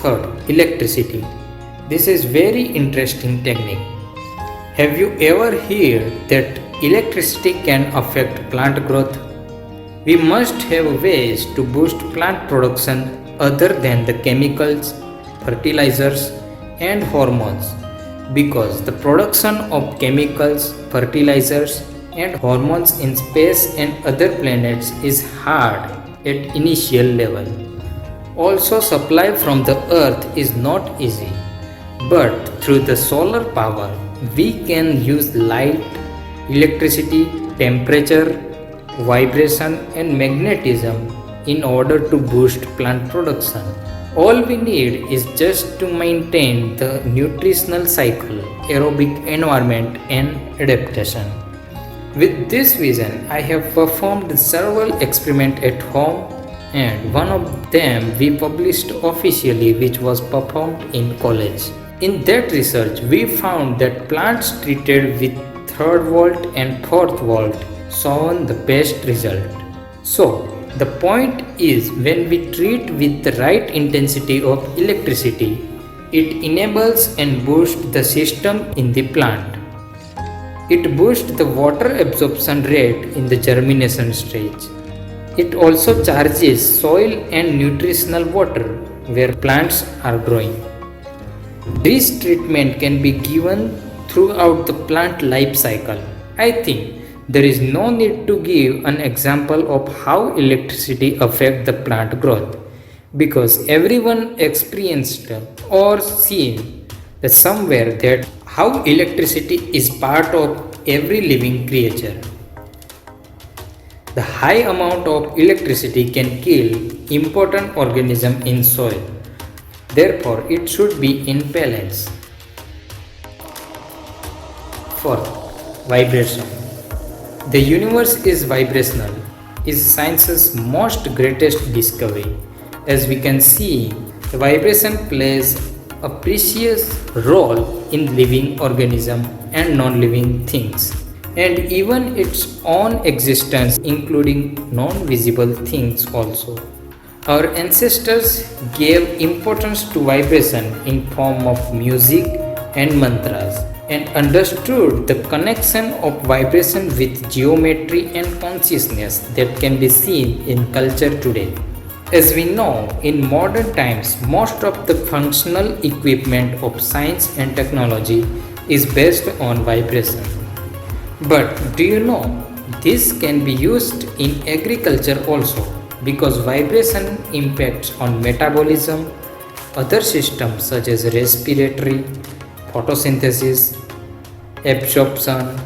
Third, electricity. This is very interesting technique. Have you ever heard that electricity can affect plant growth? We must have ways to boost plant production other than the chemicals, fertilizers, and hormones because the production of chemicals, fertilizers, and hormones in space and other planets is hard at initial level. Also, supply from the earth is not easy, but through the solar power we can use light, electricity, temperature, vibration, and magnetism in order to boost plant production. All we need is just to maintain the nutritional cycle, aerobic environment, and adaptation. With this vision, I have performed several experiments at home, and one of them we published officially, which was performed in college. In that research, we found that plants treated with 3rd volt and 4th volt shown the best result. So, the point is when we treat with the right intensity of electricity, it enables and boosts the system in the plant. It boosts the water absorption rate in the germination stage. It also charges soil and nutritional water where plants are growing. This treatment can be given throughout the plant life cycle. I think there is no need to give an example of how electricity affects the plant growth because everyone experienced or seen somewhere that how electricity is part of every living creature. The high amount of electricity can kill important organisms in soil. Therefore, it should be in balance. Fourth, vibration. The universe is vibrational, is science's most greatest discovery. As we can see, the vibration plays a precious role in living organisms and non-living things, and even its own existence, including non-visible things also. Our ancestors gave importance to vibration in form of music and mantras and understood the connection of vibration with geometry and consciousness that can be seen in culture today. As we know, in modern times, most of the functional equipment of science and technology is based on vibration. But do you know, this can be used in agriculture also because vibration impacts on metabolism, other systems such as respiratory, photosynthesis, absorption,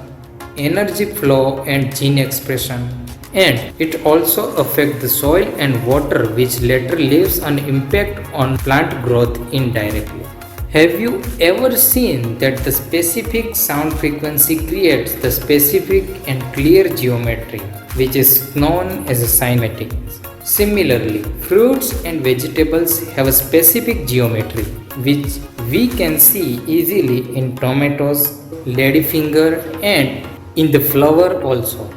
energy flow, and gene expression. And it also affects the soil and water, which later leaves an impact on plant growth indirectly. Have you ever seen that the specific sound frequency creates the specific and clear geometry, which is known as a cymatic? Similarly, fruits and vegetables have a specific geometry, which we can see easily in tomatoes, ladyfinger, and in the flower also.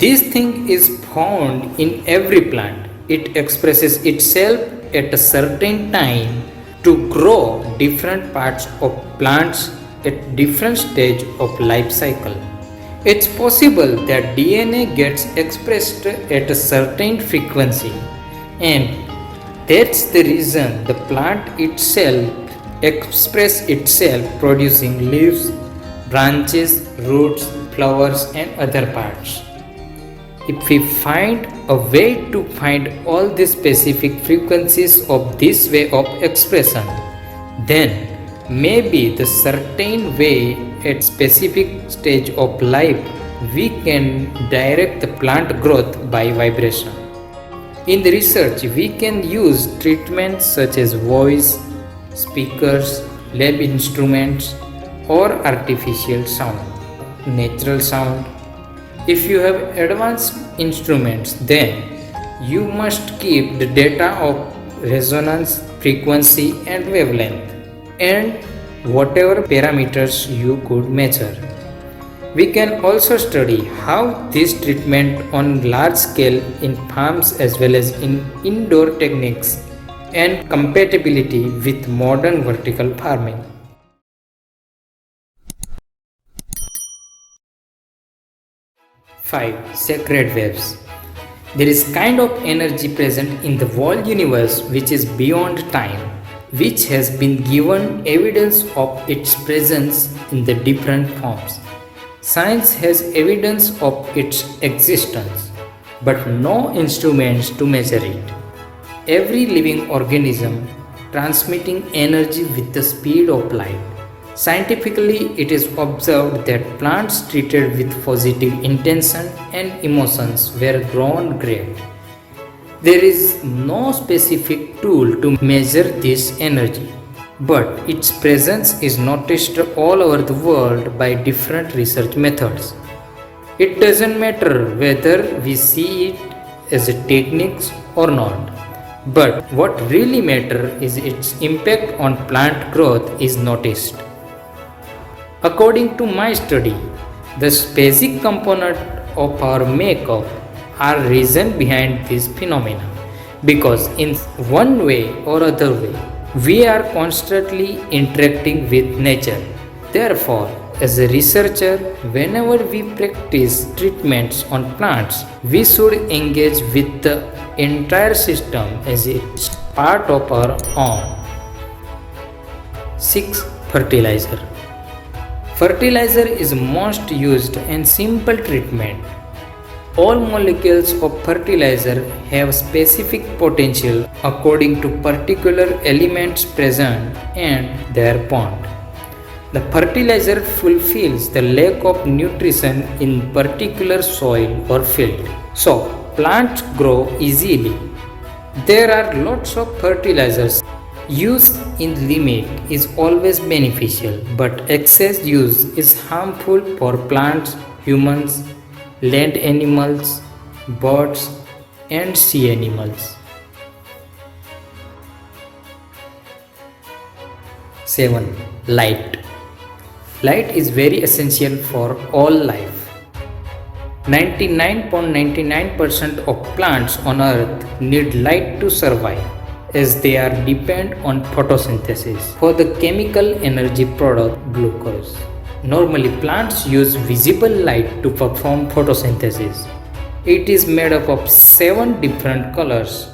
This thing is found in every plant. It expresses itself at a certain time to grow different parts of plants at different stage of life cycle. It's possible that DNA gets expressed at a certain frequency, and that's the reason the plant itself expresses itself producing leaves, branches, roots, flowers, and other parts. If we find a way to find all the specific frequencies of this way of expression, then maybe the certain way at specific stage of life we can direct the plant growth by vibration. In the research, we can use treatments such as voice, speakers, lab instruments, or artificial sound, natural sound. If you have advanced instruments, then you must keep the data of resonance, frequency, and wavelength, and whatever parameters you could measure. We can also study how this treatment on large scale in farms as well as in indoor techniques and compatibility with modern vertical farming. 5. Sacred waves. There is kind of energy present in the whole universe which is beyond time, which has been given evidence of its presence in the different forms. Science has evidence of its existence, but no instruments to measure it. Every living organism transmitting energy with the speed of light. Scientifically, it is observed that plants treated with positive intention and emotions were grown great. There is no specific tool to measure this energy, but its presence is noticed all over the world by different research methods. It doesn't matter whether we see it as a technique or not, but what really matters is its impact on plant growth is noticed. According to my study, the basic component of our makeup are reason behind this phenomena because in one way or other way we are constantly interacting with nature. Therefore, as a researcher, whenever we practice treatments on plants, we should engage with the entire system as it's part of our own. 6. Fertilizer. Fertilizer is most used and simple treatment. All molecules of fertilizer have specific potential according to particular elements present and their bond. The fertilizer fulfills the lack of nutrition in particular soil or field, so plants grow easily. There are lots of fertilizers. Use in limit is always beneficial, but excess use is harmful for plants, humans, land animals, birds, and sea animals. 7. Light. Light is very essential for all life. 99.99% of plants on earth need light to survive, as they are depend on photosynthesis for the chemical energy product glucose. Normally plants use visible light to perform photosynthesis. It is made up of 7 different colors,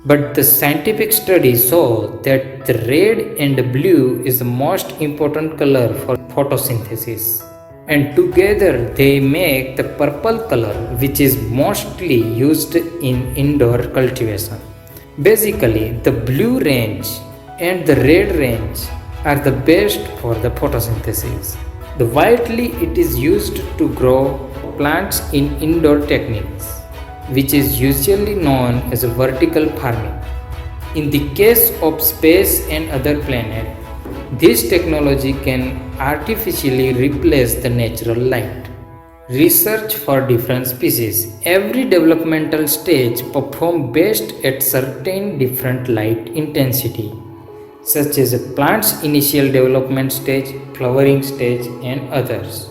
but the scientific studies show that the red and the blue is the most important color for photosynthesis. And together they make the purple color, which is mostly used in indoor cultivation. Basically, the blue range and the red range are the best for the photosynthesis. The widely it is used to grow plants in indoor techniques, which is usually known as vertical farming. In the case of space and other planets, this technology can artificially replace the natural light. Research for different species. Every developmental stage performs best at certain different light intensity, such as a plant's initial development stage, flowering stage, and others.